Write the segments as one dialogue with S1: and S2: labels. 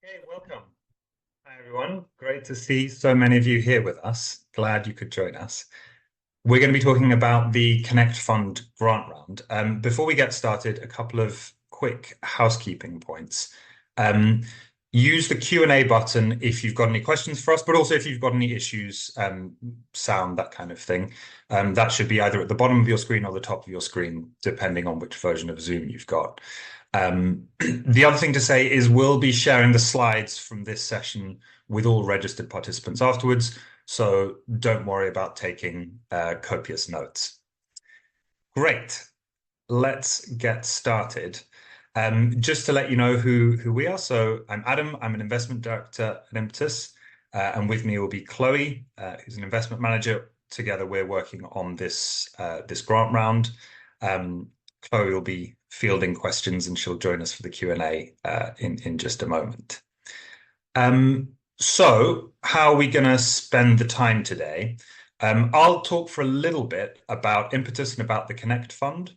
S1: Hey, welcome. Hi, everyone. Great to see so many of you here with us. Glad you could join us. We're going to be talking about the Connect Fund grant round. Before we get started, a couple of quick housekeeping points. Um, Use the Q&A button if you've got any questions for us, but also if you've got any issues, sound, that kind of thing. That should be either at the bottom of your screen or the top of your screen, depending on which version of Zoom you've got. The other thing to say is we'll be sharing the slides from this session with all registered participants afterwards, so don't worry about taking copious notes. Great, let's get started. Just to let you know who we are. So I'm Adam, I'm an investment director at Impetus, and with me will be Chloe, who's an investment manager. Together we're working on this grant round. Chloe will be fielding questions and she'll join us for the Q&A in just a moment. So how are we going to spend the time today? I'll talk for a little bit about Impetus and about the Connect Fund.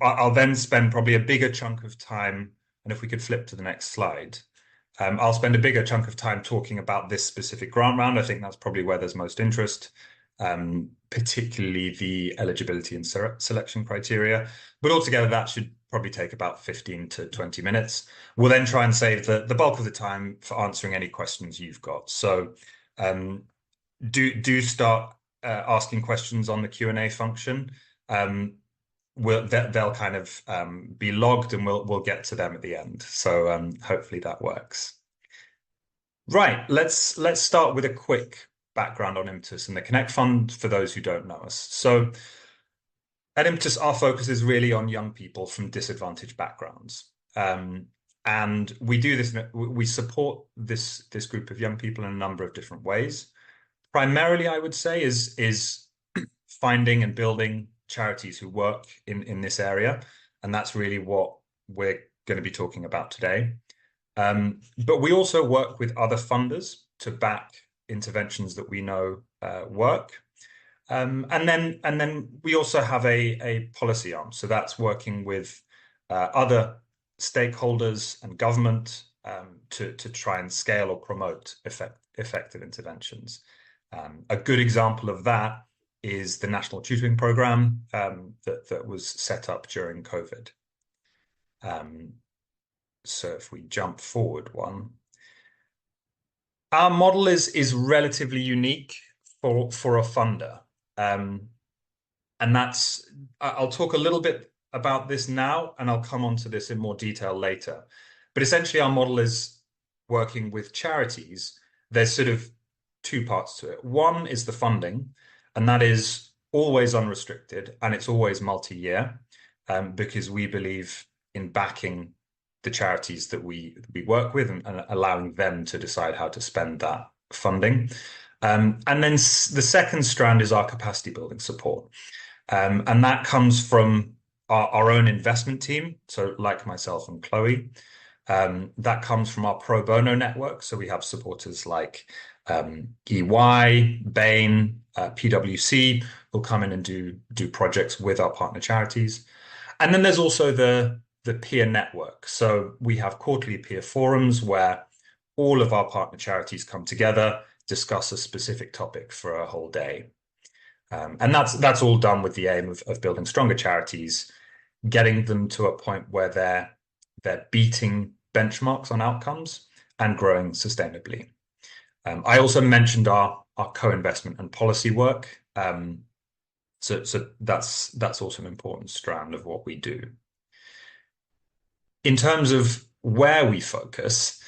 S1: I'll then spend probably a bigger chunk of time, and if we could flip to the next slide, I'll spend a bigger chunk of time talking about this specific grant round. I think that's probably where there's most interest, particularly the eligibility and selection criteria. But altogether, that should probably take about 15 to 20 minutes. We'll then try and save the bulk of the time for answering any questions you've got. So do start asking questions on the Q&A function. They'll kind of be logged and we'll get to them at the end. So hopefully that works. Right, let's start with a quick background on Impetus and the Connect Fund for those who don't know us. So at Impetus, our focus is really on young people from disadvantaged backgrounds. And we do this, we support this group of young people in a number of different ways. Primarily, I would say, is finding and building charities who work in this area. And that's really what we're going to be talking about today. But we also work with other funders to back interventions that we know work. And then we also have a policy arm. So that's working with other stakeholders and government to try and scale or promote effective interventions. A good example of that is the National Tutoring Program that was set up during COVID. So if we jump forward one, our model is relatively unique for a funder. And that's, I'll talk a little bit about this now, and I'll come on to this in more detail later. But essentially, our model is working with charities. There's sort of two parts to it. One is the funding, and that is always unrestricted, and it's always multi-year, because we believe in backing the charities that we work with and allowing them to decide how to spend that funding. And then the second strand is our capacity building support. And that comes from our own investment team, so like myself and Chloe. That comes from our pro bono network. So we have supporters like EY, Bain, PwC will come in and do projects with our partner charities. And then there's also the peer network. So we have quarterly peer forums where all of our partner charities come together, discuss a specific topic for a whole day. And that's all done with the aim of building stronger charities, getting them to a point where they're beating benchmarks on outcomes and growing sustainably. I also mentioned our co-investment and policy work. So that's also an important strand of what we do. In terms of where we focus,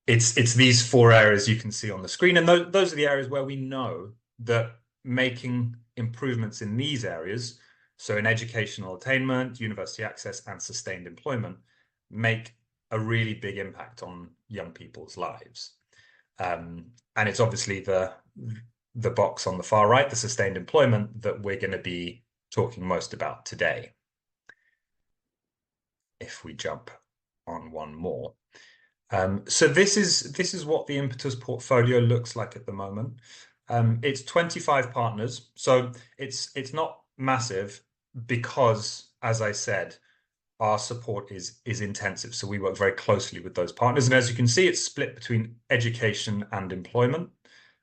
S1: it's these four areas you can see on the screen, and those are the areas where we know that making improvements in these areas, so in educational attainment, university access, and sustained employment, make a really big impact on young people's lives. And it's obviously the box on the far right, the sustained employment, that we're going to be talking most about today. If we jump on one more. So this is what the Impetus portfolio looks like at the moment. It's 25 partners, so it's not massive because, as I said, our support is intensive. So we work very closely with those partners. And as you can see, it's split between education and employment,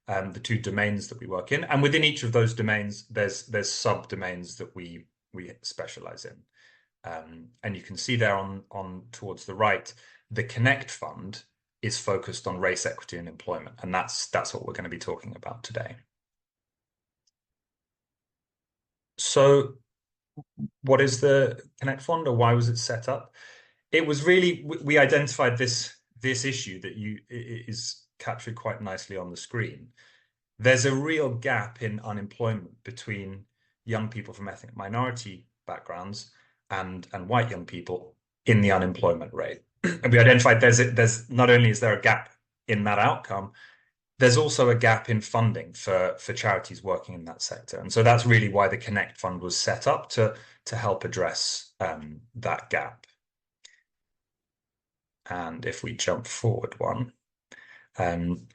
S1: the two domains that we work in. And within each of those domains, there's sub-domains that we specialize in. And you can see there on towards the right, the Connect Fund is focused on race, equity, and employment. And that's what we're going to be talking about today. So what is the Connect Fund, or why was it set up? It was really, we identified this issue that is captured quite nicely on the screen. There's a real gap in unemployment between young people from ethnic minority backgrounds and white young people in the unemployment rate. And we identified there's not only is there a gap in that outcome, there's also a gap in funding for charities working in that sector. And so that's really why the Connect Fund was set up to help address that gap. And if we jump forward one,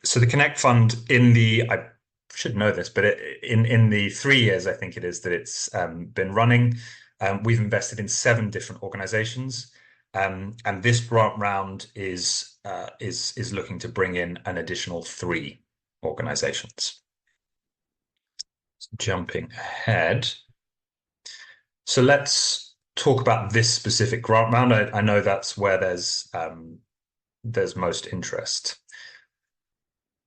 S1: so the Connect Fund I should know this, but in the 3 years, I think it is that it's been running, we've invested in 7 different organizations. And this grant round is looking to bring in an additional 3 organizations. Jumping ahead. So let's talk about this specific grant round. I know that's where there's most interest.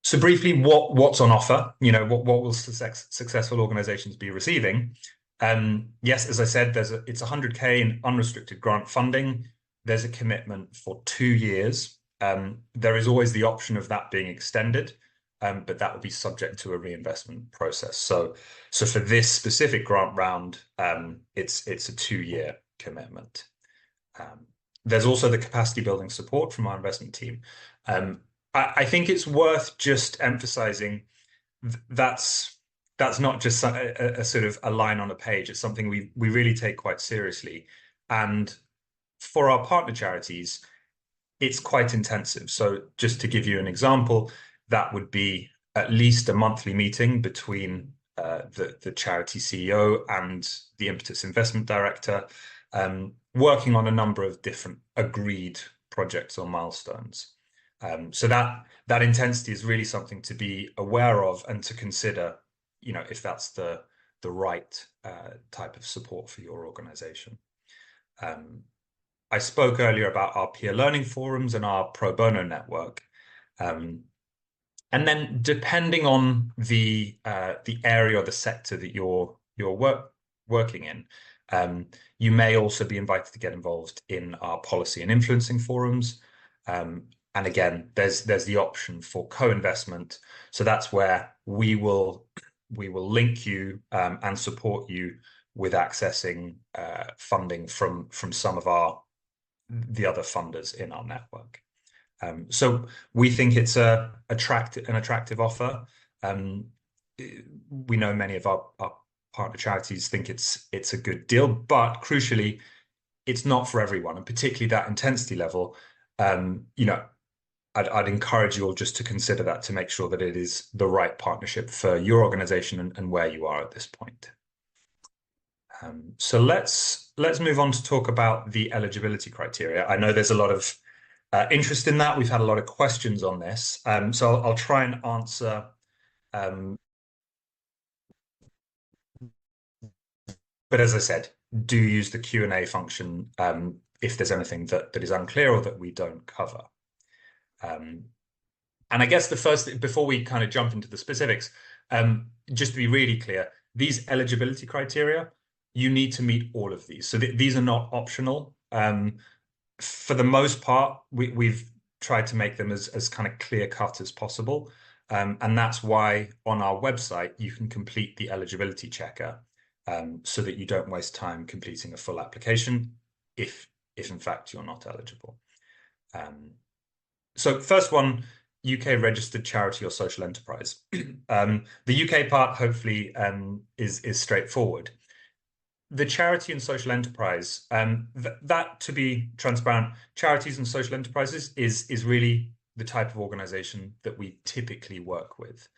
S1: So briefly, what's on offer? What will successful organizations be receiving? Yes, as I said, it's 100K in unrestricted grant funding. There's a commitment for 2 years. There is always the option of that being extended, but that will be subject to a reinvestment process. So for this specific grant round, it's a 2-year commitment. There's also the capacity building support from our investment team. I think it's worth just emphasizing that's not just a sort of a line on a page. It's something we really take quite seriously. And for our partner charities, it's quite intensive. So just to give you an example, that would be at least a monthly meeting between the charity CEO and the Impetus investment director, working on a number of different agreed projects or milestones. So that intensity is really something to be aware of and to consider, if that's the right type of support for your organization. I spoke earlier about our peer learning forums and our pro bono network. And then depending on the area or the sector that you're working in, you may also be invited to get involved in our policy and influencing forums. And again, there's the option for co-investment. So that's where we will link you and support you with accessing funding from some of the other funders in our network. So we think it's an attractive offer. We know many of our partner charities think it's a good deal, but crucially, it's not for everyone, and particularly that intensity level. I'd encourage you all just to consider that to make sure that it is the right partnership for your organization and where you are at this point. So let's move on to talk about the eligibility criteria. I know there's a lot of interest in that. We've had a lot of questions on this. So I'll try and answer. But as I said, do use the Q&A function if there's anything that is unclear or that we don't cover. And I guess the first, before we kind of jump into the specifics, just to be really clear, these eligibility criteria, you need to meet all of these. So these are not optional. For the most part, we've tried to make them as kind of clear cut as possible. And that's why on our website, you can complete the eligibility checker so that you don't waste time completing a full application if in fact you're not eligible. So first one, UK registered charity or social enterprise. The UK part hopefully is straightforward. The charity and social enterprise, that to be transparent, charities and social enterprises is really the type of organization that we typically work with.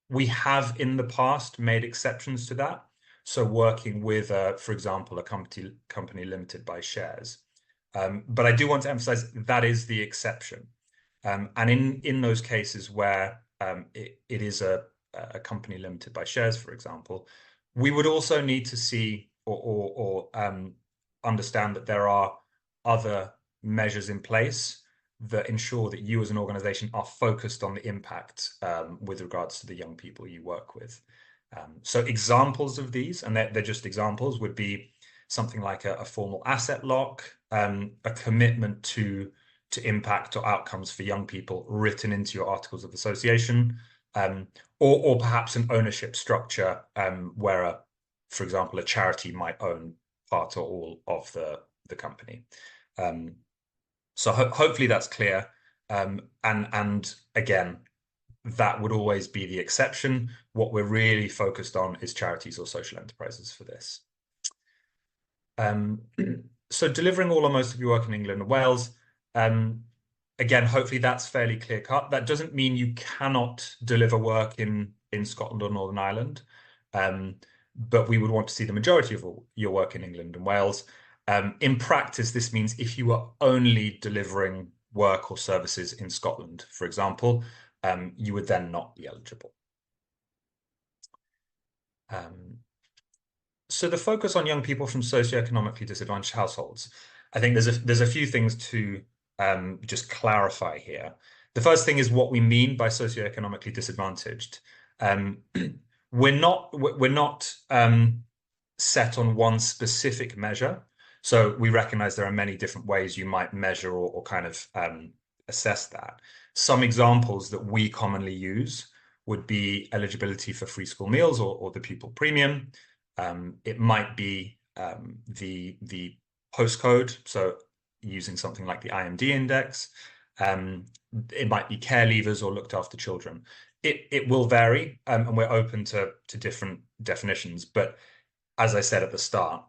S1: We have in the past made exceptions to that So working with, for example, a company limited by shares. But I do want to emphasize that is the exception. And in those cases where it is a company limited by shares, for example, we would also need to see or understand that there are other measures in place that ensure that you as an organization are focused on the impact with regards to the young people you work with. So examples of these, and they're just examples, would be something like a formal asset lock, a commitment to impact or outcomes for young people written into your articles of association, or perhaps an ownership structure where, for example, a charity might own part or all of the company. So hopefully that's clear. And again, that would always be the exception. What we're really focused on is charities or social enterprises for this. So delivering all or most of your work in England and Wales, again, hopefully that's fairly clear cut. That doesn't mean you cannot deliver work in Scotland or Northern Ireland, but we would want to see the majority of your work in England and Wales. In practice, this means if you are only delivering work or services in Scotland, for example, you would then not be eligible. So the focus on young people from socioeconomically disadvantaged households, I think there's a few things to just clarify here. The first thing is what we mean by socioeconomically disadvantaged. We're not set on one specific measure. So we recognize there are many different ways you might measure or kind of assess that. Some examples that we commonly use would be eligibility for free school meals or the pupil premium. It might be the postcode, so using something like the IMD index. It might be care leavers or looked after children. It will vary, and we're open to different definitions. But as I said at the start,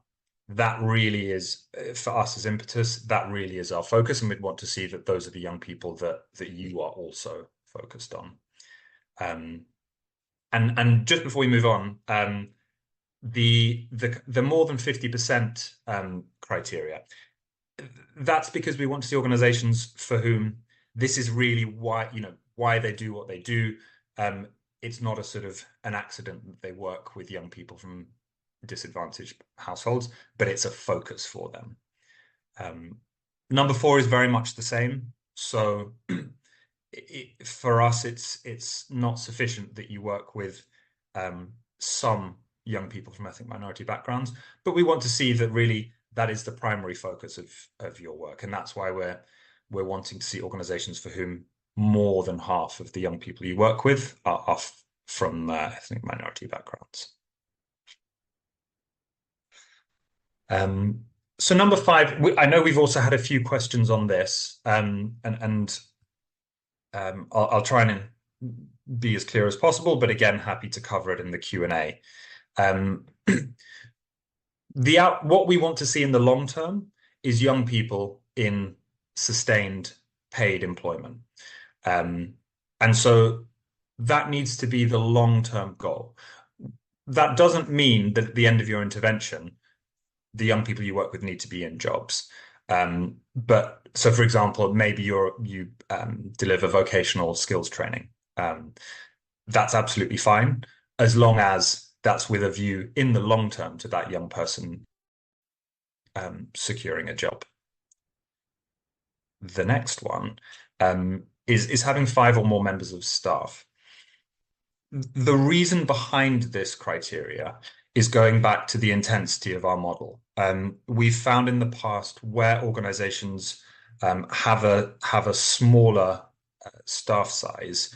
S1: that really is, for us as Impetus, that really is our focus, and we'd want to see that those are the young people that you are also focused on. And just before we move on, the more than 50% criteria, that's because we want to see organizations for whom this is really why they do what they do. It's not a sort of an accident that they work with young people from disadvantaged households, but it's a focus for them. Number 4 is very much the same. So for us, it's not sufficient that you work with some young people from ethnic minority backgrounds, but we want to see that really that is the primary focus of your work, and that's why we're wanting to see organizations for whom more than half of the young people you work with are from ethnic minority backgrounds. So number 5, I know we've also had a few questions on this, and I'll try and be as clear as possible, but again, happy to cover it in the Q&A. What we want to see in the long term is young people in sustained paid employment. And so that needs to be the long-term goal. That doesn't mean that at the end of your intervention, the young people you work with need to be in jobs. But so, for example, maybe you deliver vocational skills training. That's absolutely fine, as long as that's with a view in the long term to that young person securing a job. The next one is having 5 or more members of staff. The reason behind this criteria is going back to the intensity of our model. We've found in the past where organizations have a smaller staff size,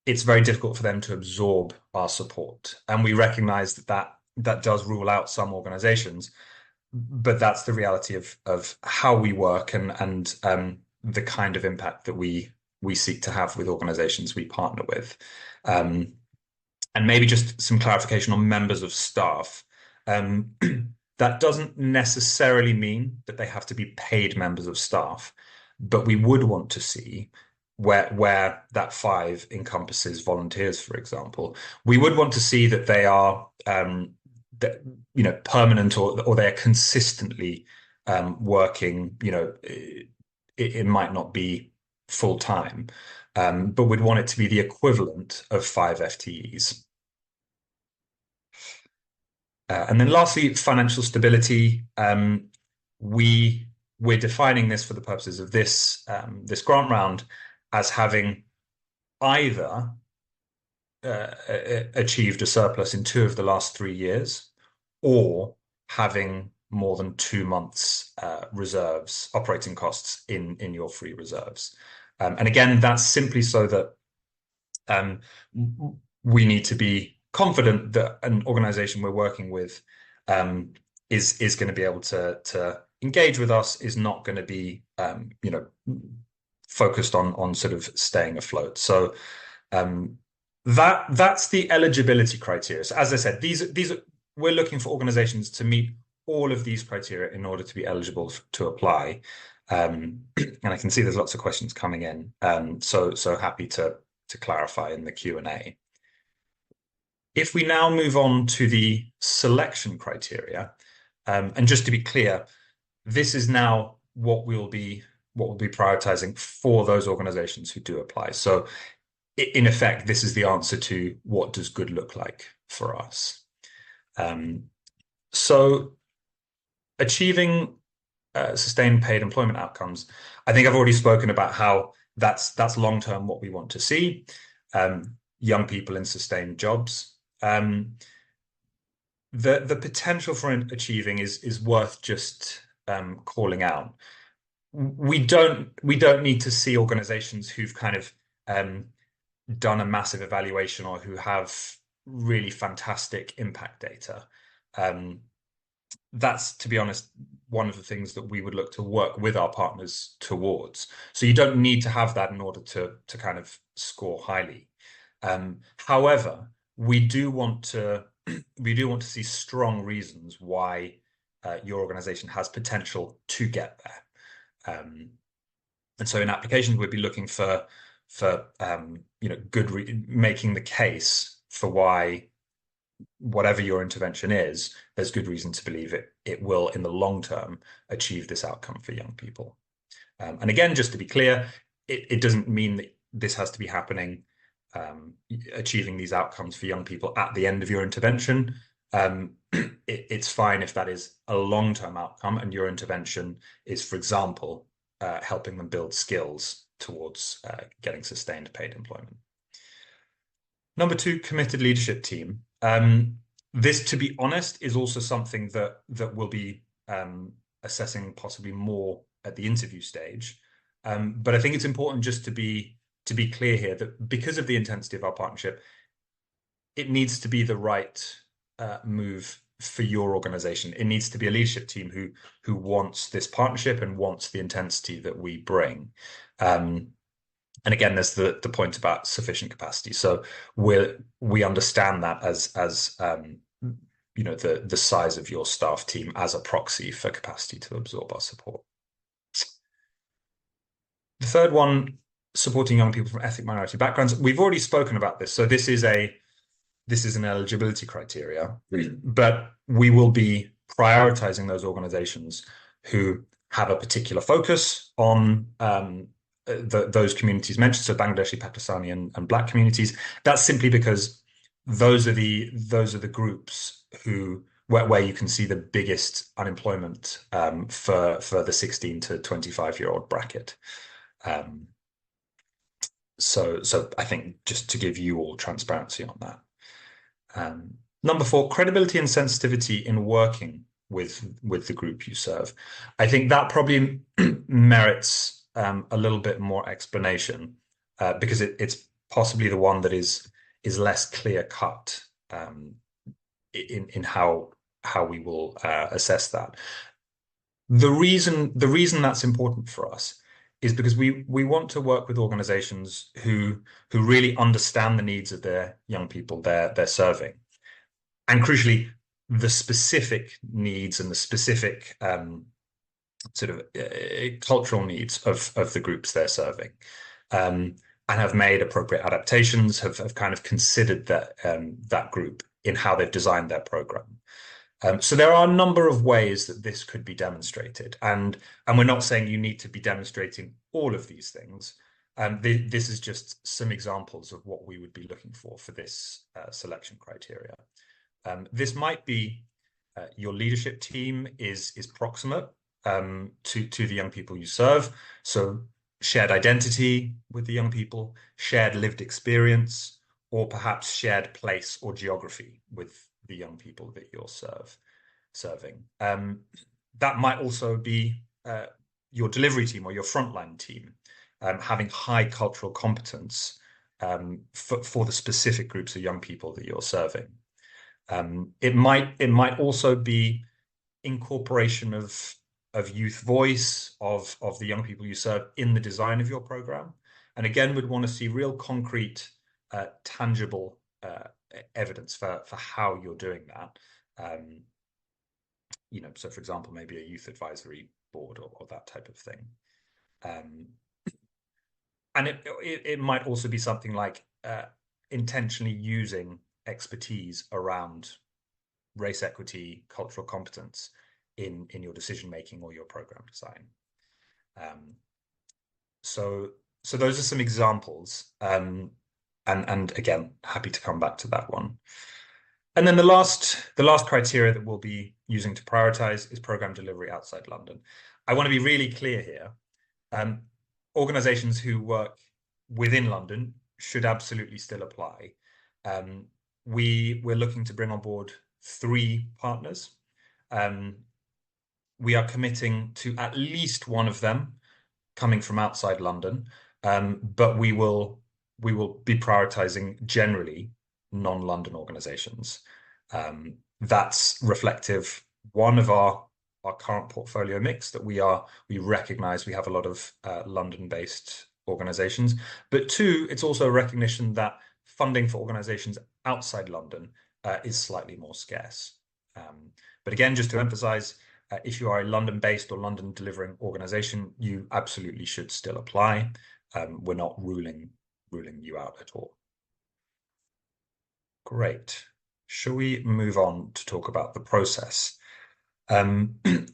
S1: it's very difficult for them to absorb our support. And we recognize that does rule out some organizations, but that's the reality of how we work and the kind of impact that we seek to have with organizations we partner with. And maybe just some clarification on members of staff. That doesn't necessarily mean that they have to be paid members of staff, but we would want to see where that 5 encompasses volunteers, for example. We would want to see that they are permanent, or they're consistently working. It might not be full time, but we'd want it to be the equivalent of 5 FTEs. And then lastly, financial stability. We're defining this for the purposes of this grant round as having either achieved a surplus in 2 of the last 3 years, or having more than 2 months reserves, operating costs in your free reserves. And again, that's simply so that we need to be confident that an organization we're working with is going to be able to engage with us, is not going to be focused on sort of staying afloat. So that's the eligibility criteria. So as I said, we're looking for organizations to meet all of these criteria in order to be eligible to apply. And I can see there's lots of questions coming in. So happy to clarify in the Q&A. If we now move on to the selection criteria, and just to be clear, this is now what we'll be prioritizing for those organizations who do apply. So in effect, this is the answer to what does good look like for us. So achieving sustained paid employment outcomes, I think I've already spoken about how that's long-term what we want to see. Young people in sustained jobs. The potential for achieving is worth just calling out. We don't need to see organizations who've kind of done a massive evaluation or who have really fantastic impact data. That's, to be honest, one of the things that we would look to work with our partners towards. So you don't need to have that in order to kind of score highly. However, we do want to see strong reasons why your organization has potential to get there. And so in applications, we'd be looking for making the case for why whatever your intervention is, there's good reason to believe it will, in the long term, achieve this outcome for young people. And again, just to be clear, it doesn't mean that this has to be happening, achieving these outcomes for young people at the end of your intervention. It's fine if that is a long-term outcome and your intervention is, for example, helping them build skills towards getting sustained paid employment. Number 2, committed leadership team. This, to be honest, is also something that we'll be assessing possibly more at the interview stage. But I think it's important just to be clear here that because of the intensity of our partnership, it needs to be the right move for your organization. It needs to be a leadership team who wants this partnership and wants the intensity that we bring. And again, there's the point about sufficient capacity. So we understand that as the size of your staff team as a proxy for capacity to absorb our support. The third one, supporting young people from ethnic minority backgrounds. We've already spoken about this. So this is an eligibility criteria, but we will be prioritizing those organizations who have a particular focus on those communities mentioned, so Bangladeshi, Pakistani, and Black communities. That's simply because those are the groups where you can see the biggest unemployment for the 16 to 25-year-old bracket. So I think just to give you all transparency on that. Number 4, credibility and sensitivity in working with the group you serve. I think that probably merits a little bit more explanation because it's possibly the one that is less clear cut in how we will assess that. The reason that's important for us is because we want to work with organizations who really understand the needs of their young people they're serving, and crucially the specific needs and the specific sort of cultural needs of the groups they're serving, and have made appropriate adaptations, have kind of considered that group in how they've designed their program. So there are a number of ways that this could be demonstrated, and we're not saying you need to be demonstrating all of these things. This is just some examples of what we would be looking for this selection criteria. This might be your leadership team is proximate to the young people you serve. So shared identity with the young people, shared lived experience, or perhaps shared place or geography with the young people that you're serving. That might also be your delivery team or your frontline team having high cultural competence for the specific groups of young people that you're serving. It might also be incorporation of youth voice of the young people you serve in the design of your program. And again, we'd want to see real concrete, tangible evidence for how you're doing that. So for example, maybe a youth advisory board or that type of thing. And it might also be something like intentionally using expertise around race equity, cultural competence in your decision making or your program design. So those are some examples, and again, happy to come back to that one. And then the last criteria that we'll be using to prioritize is program delivery outside London. I want to be really clear here. Organizations who work within London should absolutely still apply. We're looking to bring on board 3 partners. We are committing to at least one of them coming from outside London, but we will be prioritizing generally non-London organizations. That's reflective, one, of our current portfolio mix, that we recognize we have a lot of London-based organizations, but 2, it's also a recognition that funding for organizations outside London is slightly more scarce. But again, just to emphasize, if you are a London-based or London delivering organization, you absolutely should still apply. We're not ruling you out at all. Great. Shall we move on to talk about the process?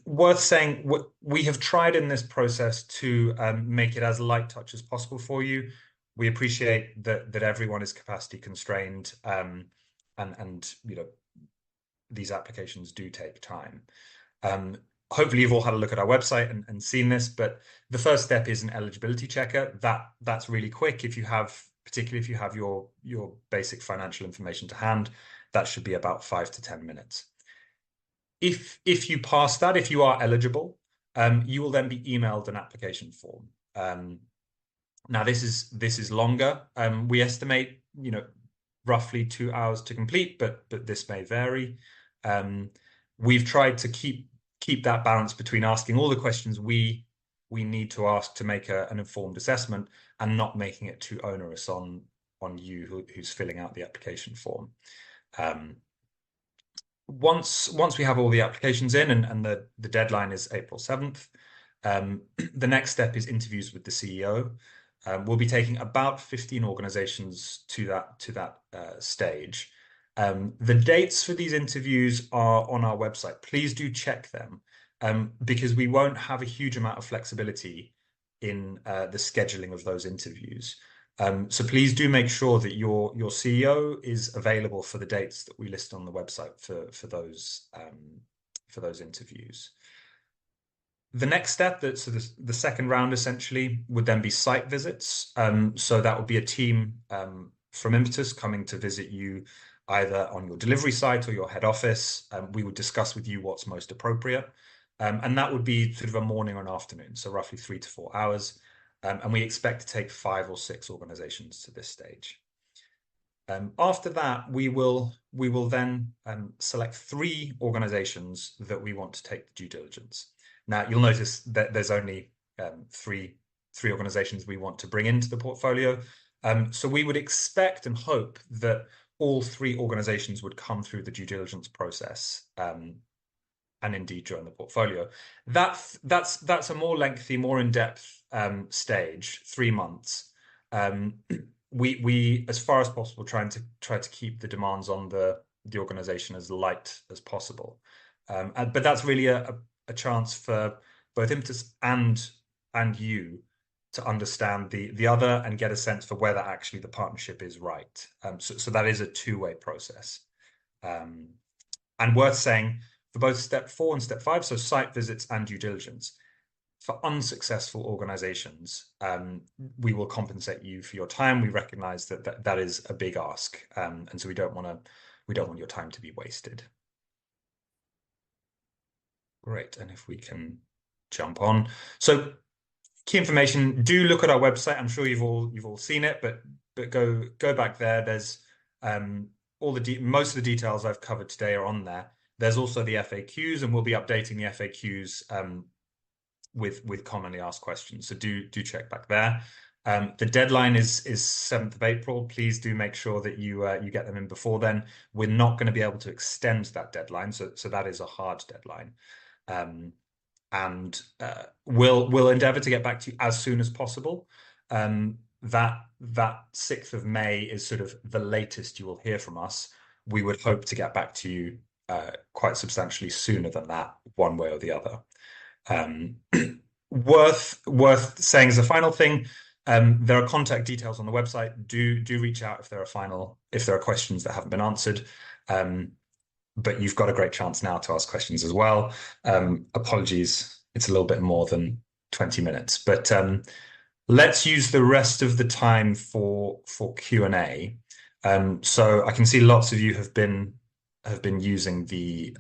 S1: Worth saying, we have tried in this process to make it as light touch as possible for you. We appreciate that everyone is capacity constrained, and these applications do take time. Hopefully you've all had a look at our website and seen this, but the first step is an eligibility checker. That's really quick. Particularly if you have your basic financial information to hand, that should be about 5 to 10 minutes. If you pass that, if you are eligible, you will then be emailed an application form. Now this is longer. We estimate roughly 2 hours to complete, but this may vary. We've tried to keep that balance between asking all the questions we need to ask to make an informed assessment and not making it too onerous on you who's filling out the application form. Once we have all the applications in and the deadline is April 7th, the next step is interviews with the CEO. We'll be taking about 15 organizations to that stage. The dates for these interviews are on our website. Please do check them, because we won't have a huge amount of flexibility in the scheduling of those interviews. So please do make sure that your CEO is available for the dates that we list on the website for those interviews. The next step, so the second round essentially, would then be site visits. So that would be a team from Impetus coming to visit you either on your delivery site or your head office. We would discuss with you what's most appropriate. And that would be sort of a morning or an afternoon, so roughly 3 to 4 hours. And we expect to take 5 or 6 organizations to this stage. After that, we will then select 3 organizations that we want to take the due diligence. Now, you'll notice that there's only 3 organizations we want to bring into the portfolio. So we would expect and hope that all 3 organizations would come through the due diligence process and indeed join the portfolio. That's a more lengthy, more in-depth stage, 3 months. We as far as possible try to keep the demands on the the organization as light as possible. But that's really a chance for both Impetus and you to understand the other and get a sense for whether actually the partnership is right. So that is a two-way process. And worth saying, for both step 4 and step 5, so site visits and due diligence, for unsuccessful organizations, we will compensate you for your time. We recognize that is a big ask, and so we don't want your time to be wasted. Great, and if we can jump on. So key information, do look at our website. I'm sure you've all seen it, but go back there. There's most of the details I've covered today are on there. There's also the FAQs, and we'll be updating the FAQs with commonly asked questions. So do check back there. The deadline is 7th of April. Please do make sure that you get them in before then. We're not going to be able to extend that deadline, so that is a hard deadline. And we'll endeavor to get back to you as soon as possible. That 6th of May is sort of the latest you will hear from us. We would hope to get back to you quite substantially sooner than that, one way or the other. Worth saying as a final thing, there are contact details on the website. Do reach out if there are questions that haven't been answered. But you've got a great chance now to ask questions as well. Apologies, it's a little bit more than 20 minutes, but let's use the rest of the time for Q&A. So I can see lots of you have been using the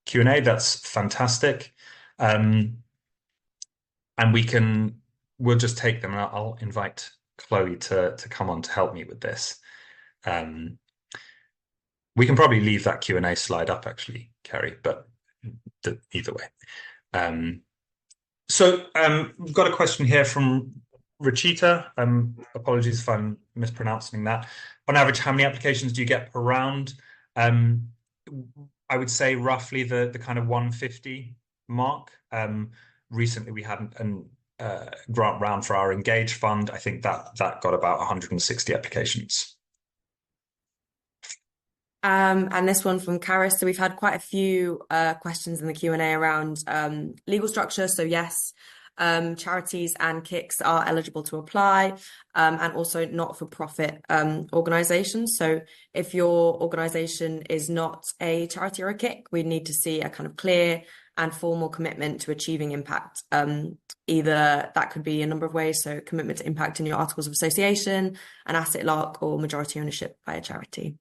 S1: Q&A. That's fantastic. And we'll just take them, and I'll invite Chloe to come on to help me with this. We can probably leave that Q&A slide up, actually, Kerry, but either way. So we've got a question here from Rachita. Apologies if I'm mispronouncing that. On average, how many applications do you get per round? I would say roughly the kind of 150 mark. Recently, we had a grant round for our Engage fund. I think that got about 160 applications.
S2: And this one from Karis. So we've had quite a few questions in the Q&A around legal structure. So yes, charities and KICs are eligible to apply, and also not-for-profit organizations. So if your organization is not a charity or a KIC, we need to see a kind of clear and formal commitment to achieving impact. Either that could be a number of ways, so commitment to impact in your articles of association, an asset lock, or majority ownership by a charity.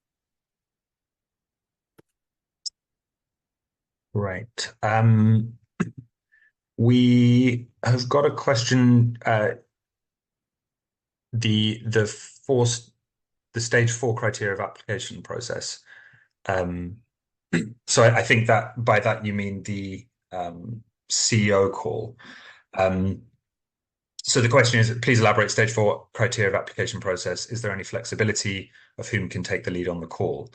S1: Right. We have got a question. The stage 4 criteria of application process. So I think that by that you mean the CEO call. So the question is, please elaborate stage 4 criteria of application process. Is there any flexibility of whom can take the lead on the call?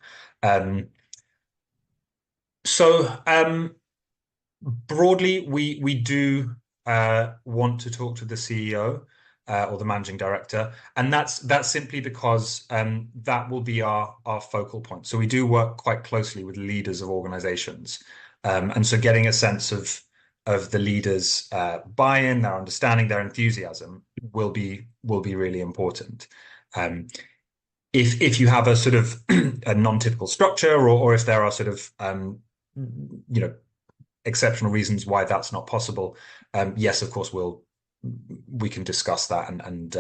S1: Broadly, we do want to talk to the CEO or the managing director, and that's simply because that will be our focal point. So we do work quite closely with leaders of organizations, and so getting a sense of the leaders' buy-in, their understanding, their enthusiasm will be really important. If you have a sort of a non-typical structure, or if there are sort of exceptional reasons why that's not possible, yes, of course, we can discuss that and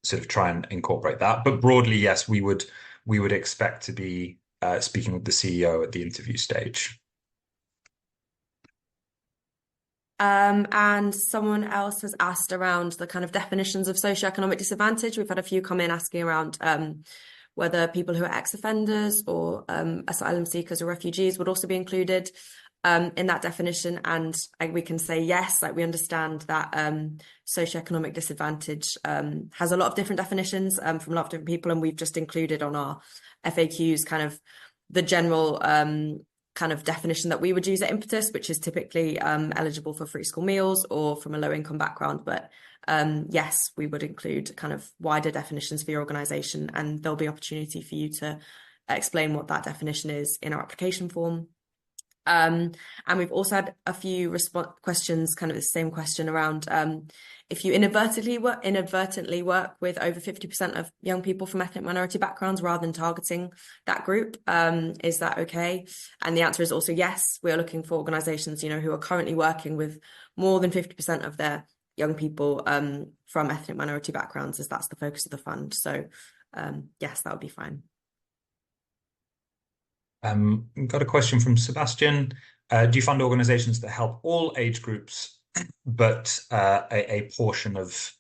S1: sort of try and incorporate that. But broadly, yes, we would expect to be speaking with the CEO at the interview stage.
S2: And someone else has asked around the kind of definitions of socioeconomic disadvantage. We've had a few come in asking around whether people who are ex-offenders or asylum seekers or refugees would also be included in that definition. And we can say yes, like we understand that socioeconomic disadvantage has a lot of different definitions from a lot of different people, and we've just included on our FAQs kind of the general kind of definition that we would use at Impetus, which is typically eligible for free school meals or from a low-income background. But yes, we would include kind of wider definitions for your organisation, and there'll be opportunity for you to explain what that definition is in our application form. And we've also had a few questions, kind of the same question around if you inadvertently work with over 50% of young people from ethnic minority backgrounds rather than targeting that group, is that okay? And the answer is also yes. We are looking for organisations, who are currently working with more than 50% of their young people from ethnic minority backgrounds, as that's the focus of the fund. So yes, that would be fine.
S1: Got a question from Sebastian. Do you fund organizations that help all age groups, but a portion of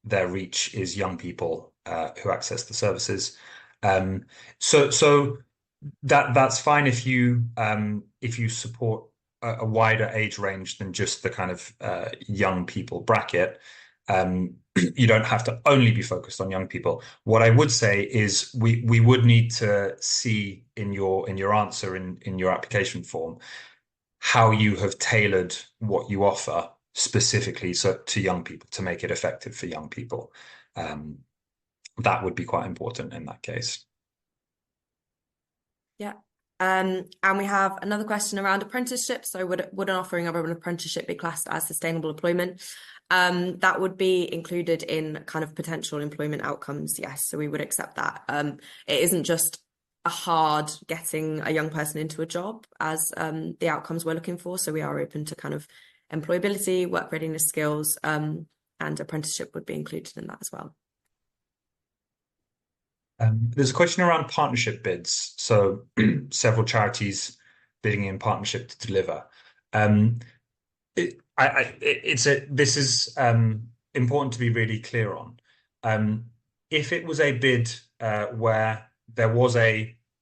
S1: their reach is young people who access the services? So that's fine if you support a wider age range than just the kind of young people bracket. You don't have to only be focused on young people. What I would say is we would need to see in your answer in your application form how you have tailored what you offer specifically to young people to make it effective for young people. That would be quite important in that case.
S2: Yeah. And we have another question around apprenticeships. So would an offering of an apprenticeship be classed as sustainable employment? That would be included in kind of potential employment outcomes, yes. So we would accept that. It isn't just a hard getting a young person into a job as the outcomes we're looking for. So we are open to kind of employability, work readiness skills, and apprenticeship would be included in that as well.
S1: There's a question around partnership bids. So several charities bidding in partnership to deliver. This is important to be really clear on. If it was a bid where there was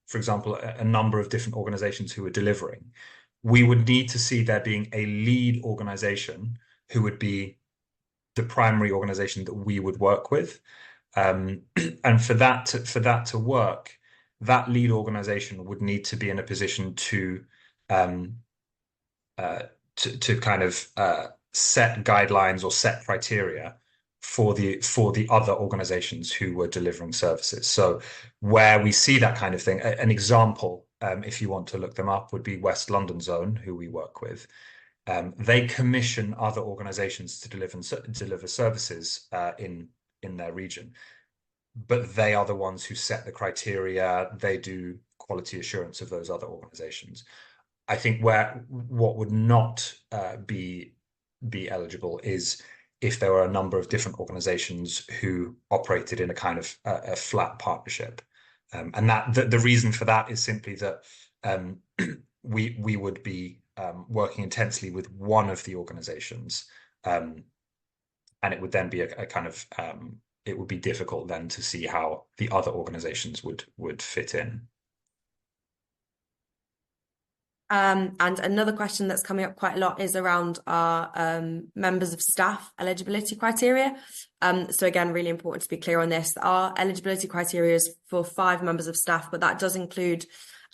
S1: for example, a number of different organizations who were delivering, we would need to see there being a lead organization who would be the primary organization that we would work with. And for that to work, that lead organization would need to be in a position to kind of set guidelines or set criteria for the other organizations who were delivering services. So where we see that kind of thing, an example, if you want to look them up, would be West London Zone, who we work with. They commission other organizations to deliver services in their region, but they are the ones who set the criteria. They do quality assurance of those other organizations. I think what would not be eligible is if there were a number of different organizations who operated in a kind of a flat partnership, and that the reason for that is simply that we would be working intensely with one of the organizations, and it would then be a kind of it would be difficult then to see how the other organizations would fit in.
S2: And another question that's coming up quite a lot is around our members of staff eligibility criteria. So again, really important to be clear on this. Our eligibility criteria is for 5 members of staff, but that does include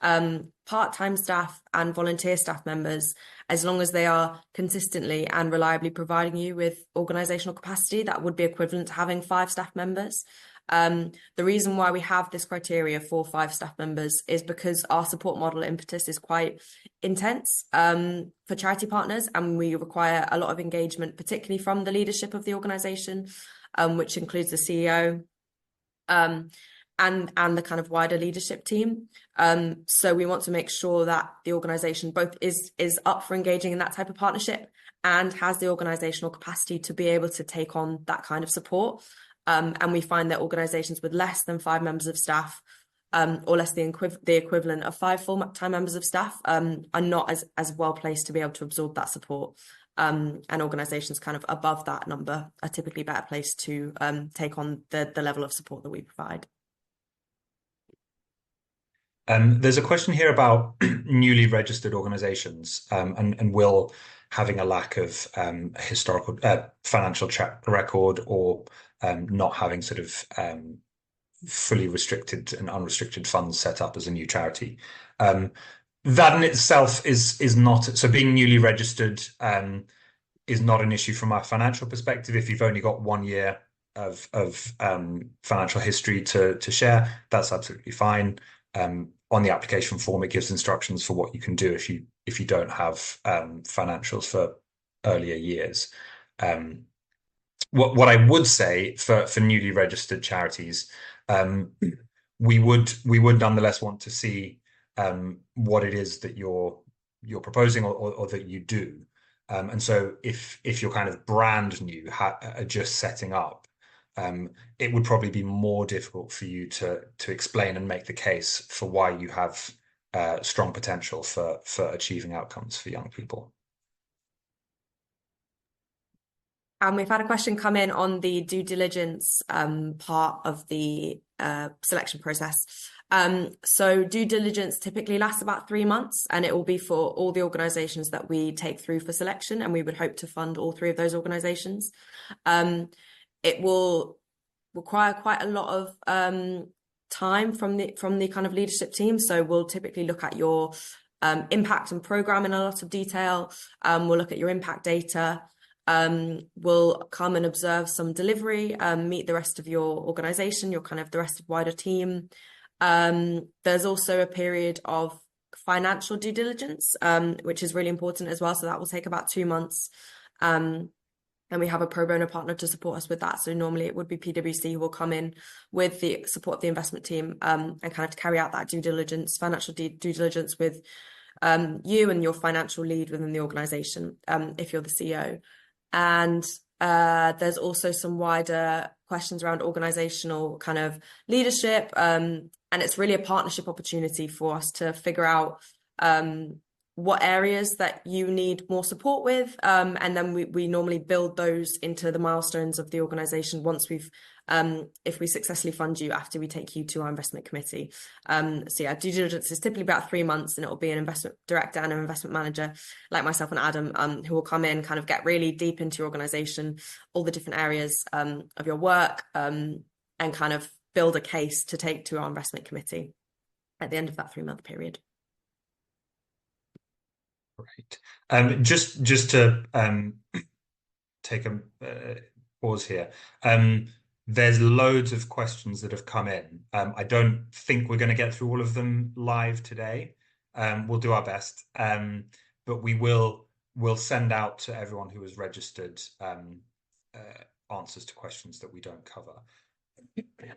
S2: part-time staff and volunteer staff members, as long as they are consistently and reliably providing you with organisational capacity. That would be equivalent to having 5 staff members. The reason why we have this criteria for 5 staff members is because our support model Impetus is quite intense for charity partners, and we require a lot of engagement, particularly from the leadership of the organisation, which includes the CEO and the kind of wider leadership team. So we want to make sure that the organisation both is up for engaging in that type of partnership and has the organisational capacity to be able to take on that kind of support. And we find that organisations with less than 5 members of staff, or less the equivalent of 5 full-time members of staff, are not as well placed to be able to absorb that support. And organisations kind of above that number are typically better placed to take on the level of support that we provide.
S1: There's a question here about newly registered organisations and will having a lack of historical financial track record or not having sort of fully restricted and unrestricted funds set up as a new charity. That in itself is not, so being newly registered is not an issue from our financial perspective. If you've only got 1 year of financial history to share, that's absolutely fine. on the application form, it gives instructions for what you can do if you don't have financials for earlier years. What I would say for newly registered charities, we would nonetheless want to see what it is that you're proposing or that you do. And so if you're kind of brand new, just setting up, it would probably be more difficult for you to explain and make the case for why you have strong potential for achieving outcomes for young people.
S2: And we've had a question come in on the due diligence part of the selection process. So due diligence typically lasts about 3 months, and it will be for all the organisations that we take through for selection, and we would hope to fund all 3 of those organisations. It will require quite a lot of time from the kind of leadership team. So we'll typically look at your impact and programme in a lot of detail. We'll look at your impact data. We'll come and observe some delivery, meet the rest of your organization, the rest of wider team. There's also a period of financial due diligence, which is really important as well. So that will take about 2 months. And we have a pro bono partner to support us with that. So normally it would be PwC who will come in with the support of the investment team, and kind of carry out that due diligence, financial due diligence with you and your financial lead within the organization, if you're the CEO. And there's also some wider questions around organizational kind of leadership. And it's really a partnership opportunity for us to figure out what areas that you need more support with. And then we normally build those into the milestones of the organization once if we successfully fund you after we take you to our investment committee. So yeah, due diligence is typically about 3 months, and it will be an investment director and an investment manager like myself and Adam, who will come in, kind of get really deep into your organization, all the different areas of your work, and kind of build a case to take to our investment committee at the end of that 3-month period.
S1: Great. Just to take a pause here. There's loads of questions that have come in. I don't think we're going to get through all of them live today. We'll do our best, but we'll send out to everyone who has registered answers to questions that we don't cover.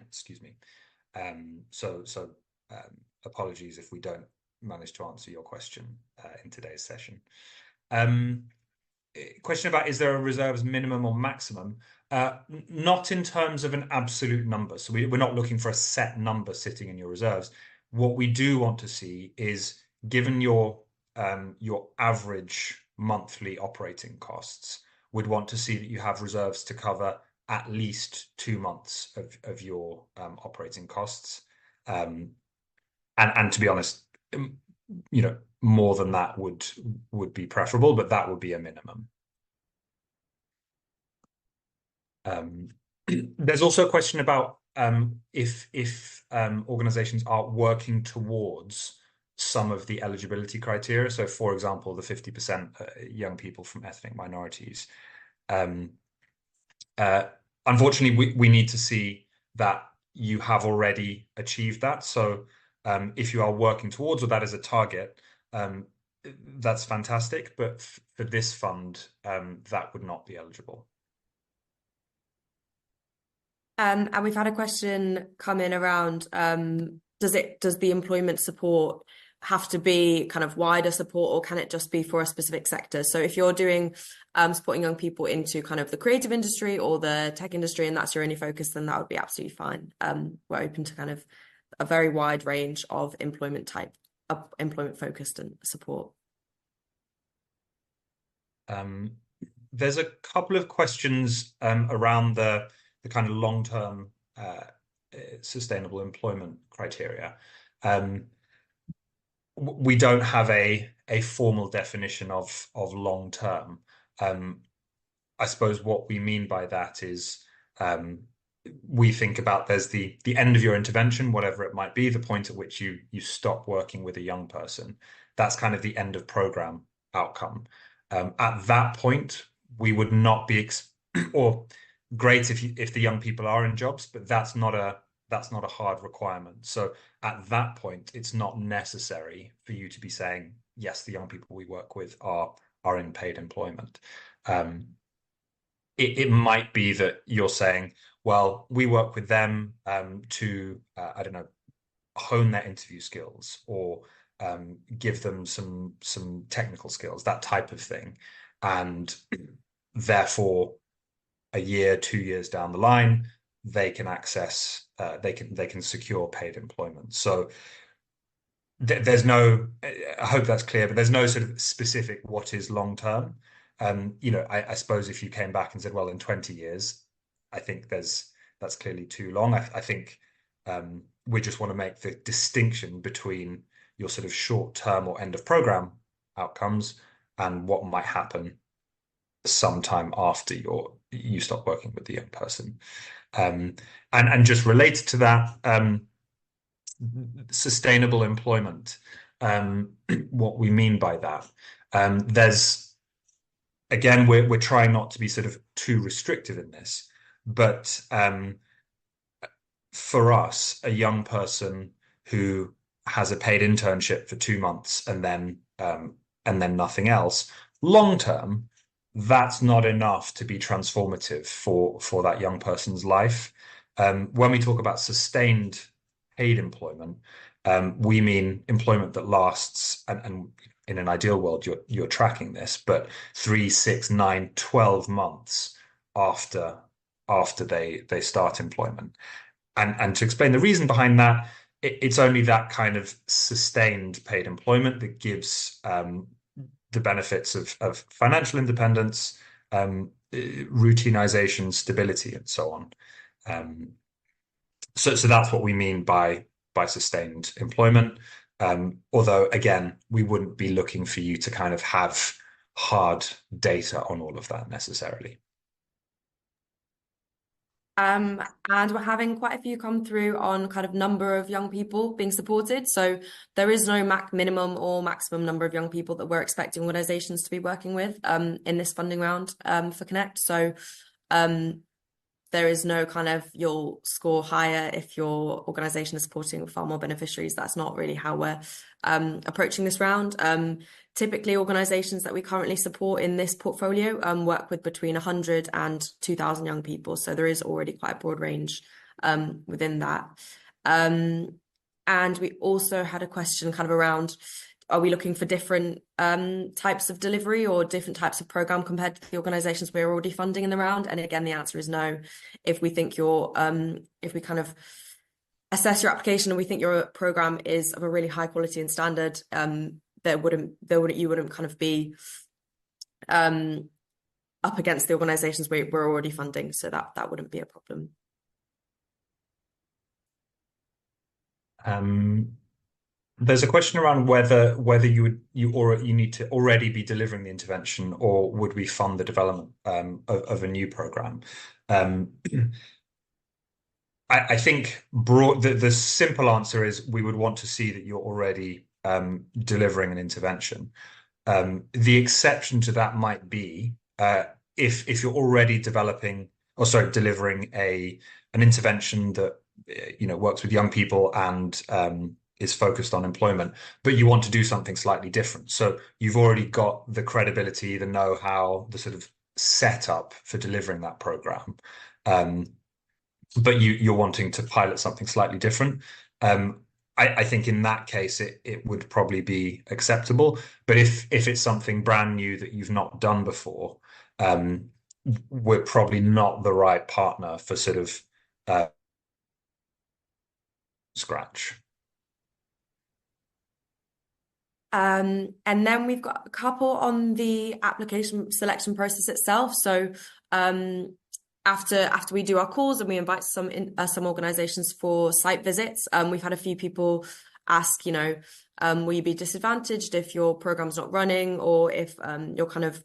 S1: Excuse me. So apologies if we don't manage to answer your question in today's session. Question about, is there a reserves minimum or maximum? Not in terms of an absolute number. So we're not looking for a set number sitting in your reserves. What we do want to see is, given your average monthly operating costs, we'd want to see that you have reserves to cover at least 2 months of your operating costs. And to be honest, more than that would be preferable, but that would be a minimum. There's also a question about if organizations are working towards some of the eligibility criteria. So, for example, the 50% young people from ethnic minorities. Unfortunately, we need to see that you have already achieved that. So if you are working towards, or that is a target, that's fantastic. But for this fund, that would not be eligible.
S2: And we've had a question come in around, does the employment support have to be kind of wider support, or can it just be for a specific sector? So if you're doing supporting young people into kind of the creative industry or the tech industry, and that's your only focus, then that would be absolutely fine. We're open to kind of a very wide range of employment type, employment focused and support.
S1: There's a couple of questions around the kind of long-term sustainable employment criteria. We don't have a formal definition of long-term. I suppose what we mean by that is we think about, there's the end of your intervention, whatever it might be, the point at which you stop working with a young person. That's kind of the end of program outcome. At that point, we would not be or great if the young people are in jobs, but that's not that's not a hard requirement. So at that point, it's not necessary for you to be saying, yes, the young people we work with are in paid employment. Um, it might be that you're saying, well, we work with them to, I don't know, hone their interview skills or give them some technical skills, that type of thing. And therefore, a year, 2 years down the line, they can access, they can secure paid employment. So there's no, I hope that's clear, but there's no sort of specific what is long term. I suppose if you came back and said, well, in 20 years, I think that's clearly too long. I think we just want to make the distinction between your sort of short term or end of program outcomes and what might happen sometime after you stop working with the young person. And just related to that, sustainable employment. What we mean by that. There's again, we're trying not to be sort of too restrictive in this, but for us, a young person who has a paid internship for 2 months and then nothing else, long term, that's not enough to be transformative for that young person's life. When we talk about sustained paid employment, we mean employment that lasts, and in an ideal world, you're tracking this, but 3, 6, 9, 12 months after they start employment. And to explain the reason behind that, it's only that kind of sustained paid employment that gives the benefits of financial independence, routinization, stability, and so on. So that's what we mean by sustained employment. Although, again, we wouldn't be looking for you to kind of have hard data on all of that necessarily.
S2: And we're having quite a few come through on kind of number of young people being supported. So there is no minimum or maximum number of young people that we're expecting organizations to be working with in this funding round for Connect. So there is no kind of you'll score higher if your organization is supporting far more beneficiaries. That's not really how we're approaching this round. Typically, organizations that we currently support in this portfolio work with between 100 and 2,000 young people. So there is already quite a broad range within that. And we also had a question kind of around, are we looking for different types of delivery or different types of program compared to the organizations we're already funding in the round? And again, the answer is no. If we think if we kind of assess your application and we think your program is of a really high quality and standard, you wouldn't kind of be up against the organizations we're already funding. So that wouldn't be a problem.
S1: There's a question around whether you need to already be delivering the intervention, or would we fund the development of a new program? I think the simple answer is we would want to see that you're already delivering an intervention. The exception to that might be if you're already delivering an intervention that works with young people and is focused on employment, but you want to do something slightly different. So you've already got the credibility, the know-how, the sort of setup for delivering that program, but you're wanting to pilot something slightly different. I think in that case it would probably be acceptable. But if it's something brand new that you've not done before, we're probably not the right partner for sort of scratch.
S2: And then we've got a couple on the application selection process itself. So after we do our calls and we invite some organizations for site visits, we've had a few people ask, will you be disadvantaged if your program's not running, or if you're kind of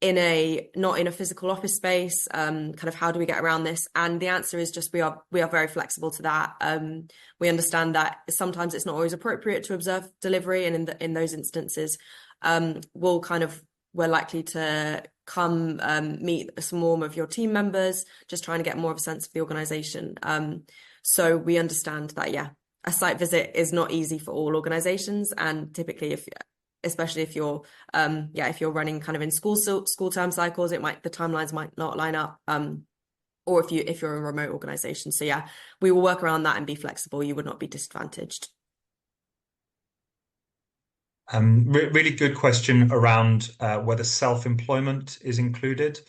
S2: not in a physical office space, kind of how do we get around this? And the answer is just we are very flexible to that. We understand that sometimes it's not always appropriate to observe delivery, and in those instances, we're likely to come meet some more of your team members, just trying to get more of a sense of the organization. So we understand that, yeah, a site visit is not easy for all organizations. And typically, especially if you're if you're running kind of in school term cycles, the timelines might not line up. Or if you're a remote organization. So yeah, we will work around that and be flexible. You would not be disadvantaged.
S1: Really good question around whether self-employment is included.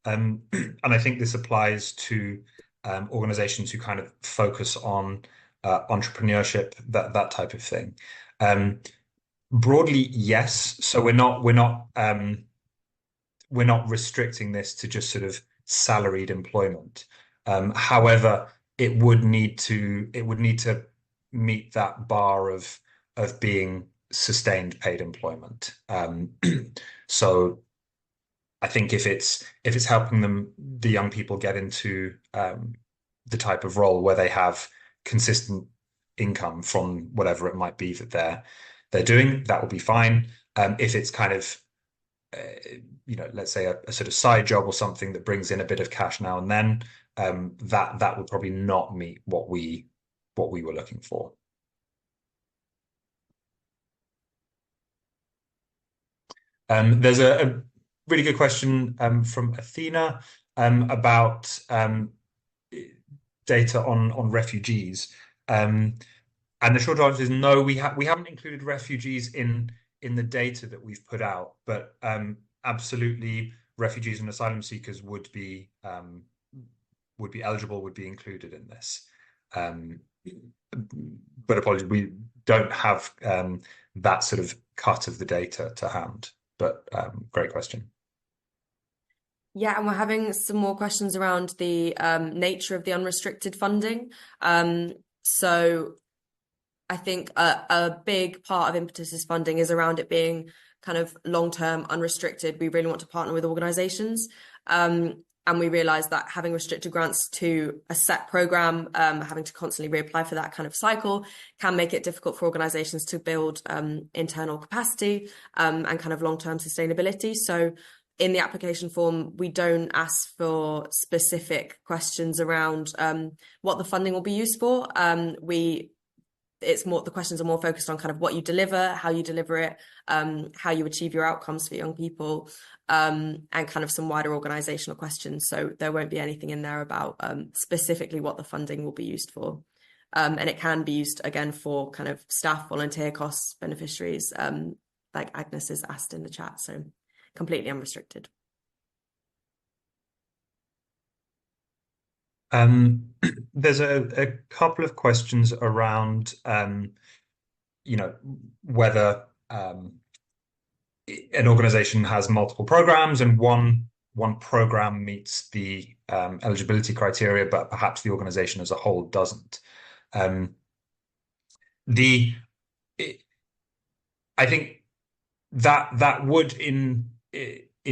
S1: And I think this applies to organizations who kind of focus on entrepreneurship, that type of thing. Broadly, yes. So we're not restricting this to just sort of salaried employment. However, it would need to meet that bar of being sustained paid employment. So I think if it's helping the young people get into the type of role where they have consistent income from whatever it might be that they're doing, that will be fine. If it's kind of let's say a sort of side job or something that brings in a bit of cash now and then, that would probably not meet what we were looking for. There's a really good question from Athena about data on refugees. And the short answer is no, we haven't included refugees in the data that we've put out, but absolutely refugees and asylum seekers would be eligible, would be included in this. But apologies, we don't have that sort of cut of the data to hand. But great question.
S2: Yeah, and we're having some more questions around the nature of the unrestricted funding. So I think a big part of Impetus's funding is around it being kind of long-term, unrestricted. We really want to partner with organizations. And we realize that having restricted grants to a set program, having to constantly reapply for that kind of cycle can make it difficult for organizations to build internal capacity and kind of long-term sustainability. So in the application form, we don't ask for specific questions around what the funding will be used for. The questions are more focused on kind of what you deliver, how you deliver it, how you achieve your outcomes for young people, and kind of some wider organizational questions. So there won't be anything in there about specifically what the funding will be used for. And it can be used again for kind of staff, volunteer costs, beneficiaries, like Agnes has asked in the chat. So completely unrestricted.
S1: There's a couple of questions around, whether an organization has multiple programs and one program meets the eligibility criteria, but perhaps the organization as a whole doesn't. I think that would in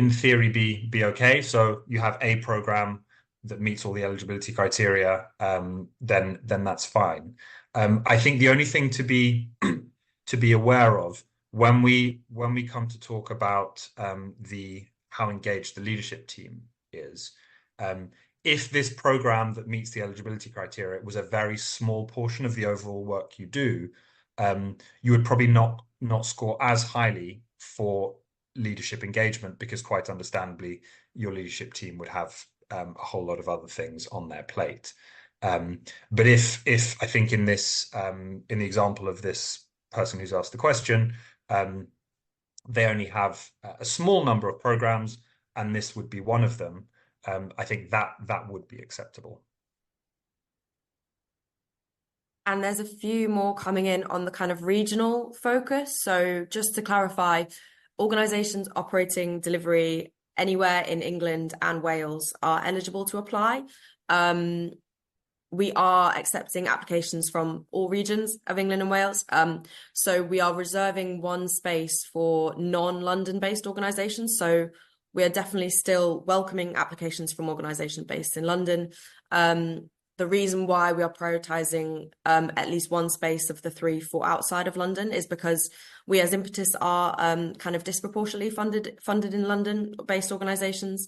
S1: theory be okay. So you have a program that meets all the eligibility criteria, then that's fine. I think the only thing to be aware of when we come to talk about how engaged the leadership team is, if this program that meets the eligibility criteria was a very small portion of the overall work you do, you would probably not score as highly for leadership engagement, because quite understandably your leadership team would have a whole lot of other things on their plate. But if I think in this in the example of this person who's asked the question, they only have a small number of programs and this would be one of them, I think that would be acceptable.
S2: And there's a few more coming in on the kind of regional focus. So just to clarify, organizations operating delivery anywhere in England and Wales are eligible to apply. We are accepting applications from all regions of England and Wales. So we are reserving one space for non-London based organizations. So we are definitely still welcoming applications from organizations based in London. The reason why we are prioritizing at least one space of the 3 for outside of London is because we as Impetus are kind of disproportionately funded in London-based organisations.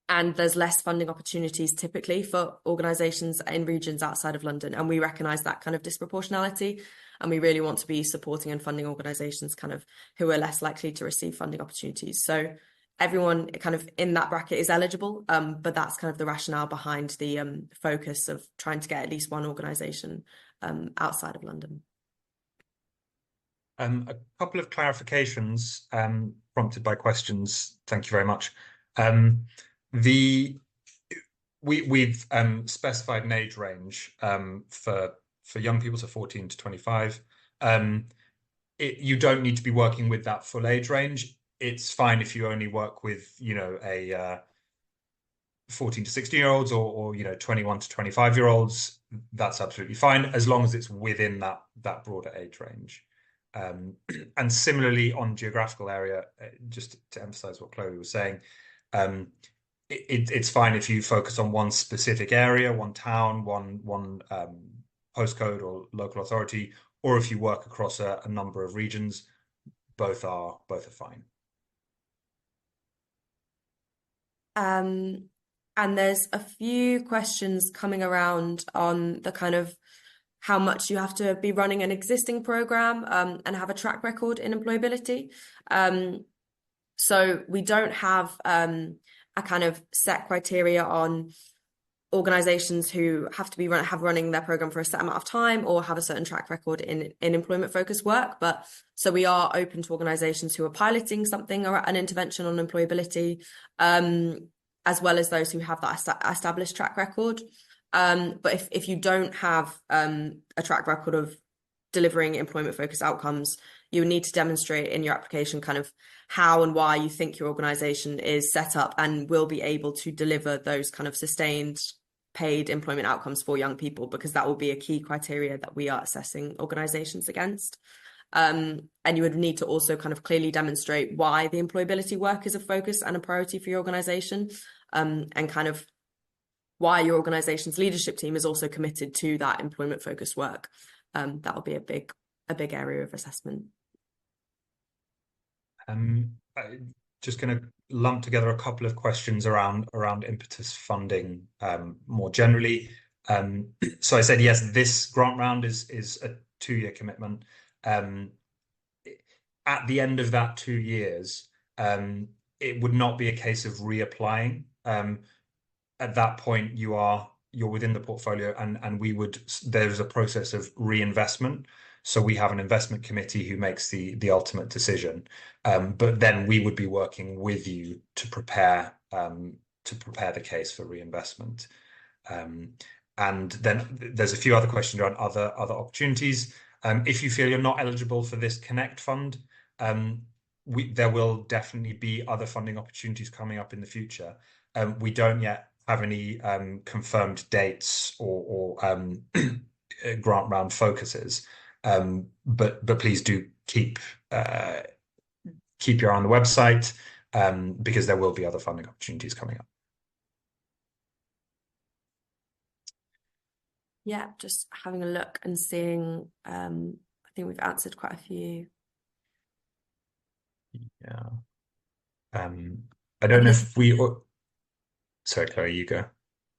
S2: And there's less funding opportunities typically for organisations in regions outside of London. And we recognise that kind of disproportionality. And we really want to be supporting and funding organisations kind of who are less likely to receive funding opportunities. So everyone kind of in that bracket is eligible, but that's kind of the rationale behind the focus of trying to get at least one organisation outside of London.
S1: A couple of clarifications prompted by questions. Thank you very much. We've specified an age range for young people, so 14 to 25. You don't need to be working with that full age range. It's fine if you only work with, a 14 to 16-year-olds or 21 to 25-year-olds. That's absolutely fine as long as it's within that broader age range. And similarly on geographical area, just to emphasize what Chloe was saying, it's fine if you focus on one specific area, one town, one postcode or local authority, or if you work across a number of regions, both are fine.
S2: And there's a few questions coming around on the kind of how much you have to be running an existing program and have a track record in employability. So we don't have a kind of set criteria on organizations who have to be running their program for a set amount of time or have a certain track record in employment focused work. But so we are open to organizations who are piloting something or an intervention on employability, as well as those who have that established track record. But if you don't have a track record of delivering employment focused outcomes, you need to demonstrate in your application kind of how and why you think your organization is set up and will be able to deliver those kind of sustained paid employment outcomes for young people, because that will be a key criteria that we are assessing organizations against. And you would need to also kind of clearly demonstrate why the employability work is a focus and a priority for your organization, and kind of why your organization's leadership team is also committed to that employment focused work. That will be a big area of assessment.
S1: I'm just going to lump together a couple of questions around Impetus funding more generally. So I said, yes, this grant round is a 2-year commitment. At the end of that 2 years, it would not be a case of reapplying. At that point, you're within the portfolio, and there's a process of reinvestment. So we have an investment committee who makes the ultimate decision. But then we would be working with you to prepare the case for reinvestment. And then there's a few other questions around other opportunities. If you feel you're not eligible for this Connect fund, there will definitely be other funding opportunities coming up in the future. We don't yet have any confirmed dates or grant round focuses, but please do keep your eye on the website, because there will be other funding opportunities coming up.
S2: Yeah, just having a look and seeing. I think we've answered quite a few.
S1: Yeah. I don't know if we. Sorry, Chloe, you go.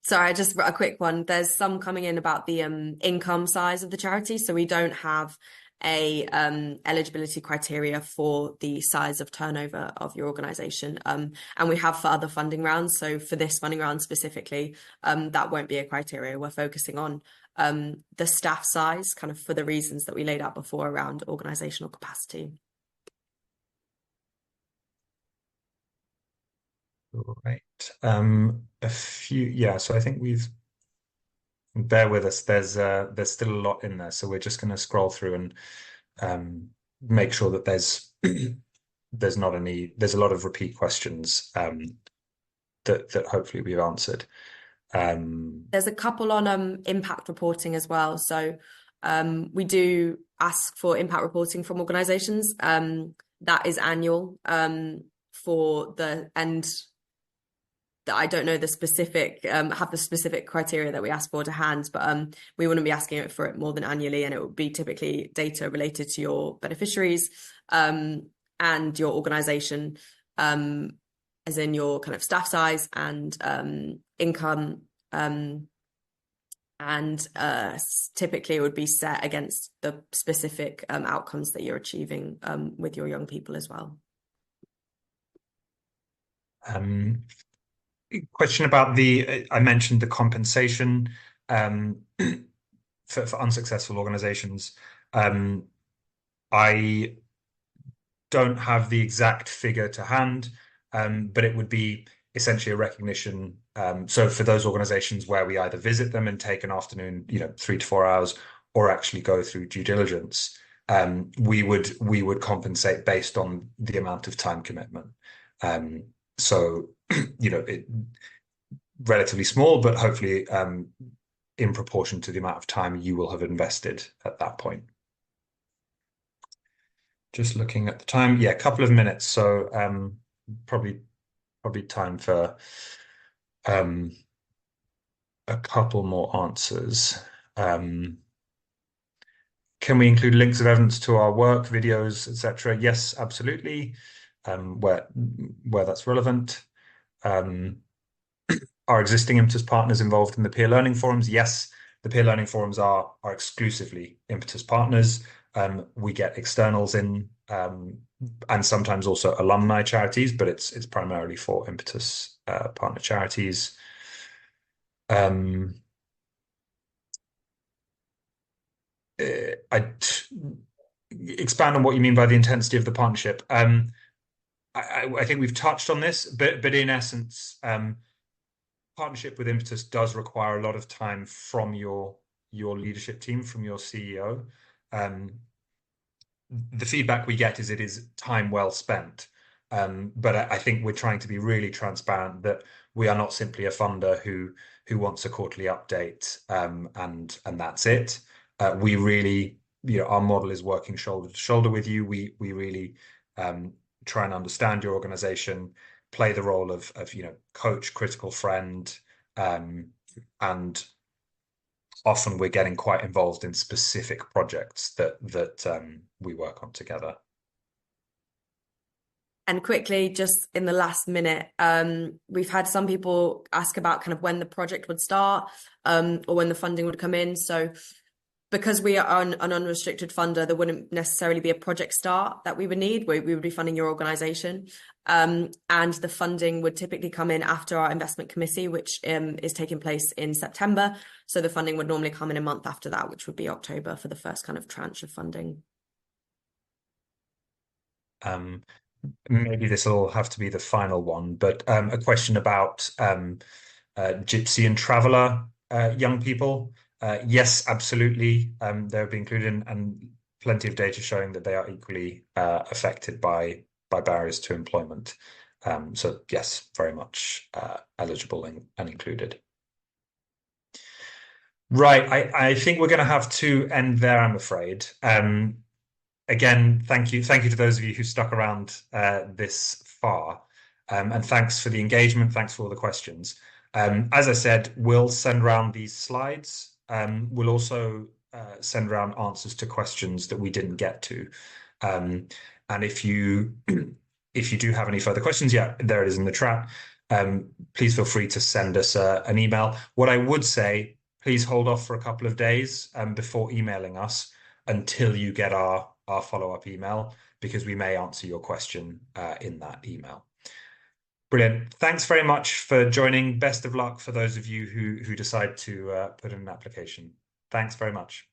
S2: Sorry, just a quick one. There's some coming in about the income size of the charity. So we don't have a eligibility criteria for the size of turnover of your organization. And we have for other funding rounds. So for this funding round specifically, that won't be a criteria. We're focusing on the staff size, kind of for the reasons that we laid out before around organizational capacity.
S1: Right. So I think bear with us. There's still a lot in there. So we're just going to scroll through and make sure that there's a lot of repeat questions that hopefully we've answered.
S2: There's a couple on impact reporting as well. So we do ask for impact reporting from organizations. That is annual I don't know the specific criteria that we ask for to hand, but we wouldn't be asking for it more than annually, and it would be typically data related to your beneficiaries and your organization. as in your kind of staff size and income. And typically it would be set against the specific outcomes that you're achieving with your young people as well.
S1: Question about I mentioned the compensation for unsuccessful organizations. I don't have the exact figure to hand, but it would be essentially a recognition. So for those organizations where we either visit them and take an afternoon, 3 to 4 hours, or actually go through due diligence, we would compensate based on the amount of time commitment. So, relatively small, but hopefully in proportion to the amount of time you will have invested at that point. Just looking at the time, yeah, a couple of minutes. So probably time for a couple more answers. Can we include links of evidence to our work, videos, etc.? Yes, absolutely. Where that's relevant. Are existing Impetus partners involved in the peer learning forums? Yes, the peer learning forums are exclusively Impetus partners. We get externals in, and sometimes also alumni charities, but it's primarily for Impetus partner charities. I'd expand on what you mean by the intensity of the partnership. I think we've touched on this, but in essence, partnership with Impetus does require a lot of time from your leadership team, from your CEO. The feedback we get is it is time well spent. But I think we're trying to be really transparent that we are not simply a funder who wants a quarterly update and that's it. We really, our model is working shoulder to shoulder with you. We really try and understand your organization, play the role of coach, critical friend, and often we're getting quite involved in specific projects that we work on together.
S2: And quickly, just in the last minute, we've had some people ask about kind of when the project would start or when the funding would come in. So because we are an unrestricted funder, there wouldn't necessarily be a project start that we would need. We would be funding your organization. And the funding would typically come in after our investment committee, which is taking place in September. So the funding would normally come in a month after that, which would be October for the first kind of tranche of funding.
S1: Maybe this will have to be the final one, but a question about Gypsy and Traveller young people. Yes, absolutely. They'll be included and plenty of data showing that they are equally affected by barriers to employment. So yes, very much eligible and included. Right, I think we're going to have to end there, I'm afraid. Again, thank you to those of you who stuck around this far, and thanks for the engagement. Thanks for all the questions. As I said, we'll send around these slides. We'll also send around answers to questions that we didn't get to. And if you do have any further questions, yeah, there it is in the chat. Please feel free to send us an email. What I would say, please hold off for a couple of days before emailing us until you get our follow-up email, because we may answer your question in that email. Brilliant. Thanks very much for joining. Best of luck for those of you who decide to put in an application. Thanks very much.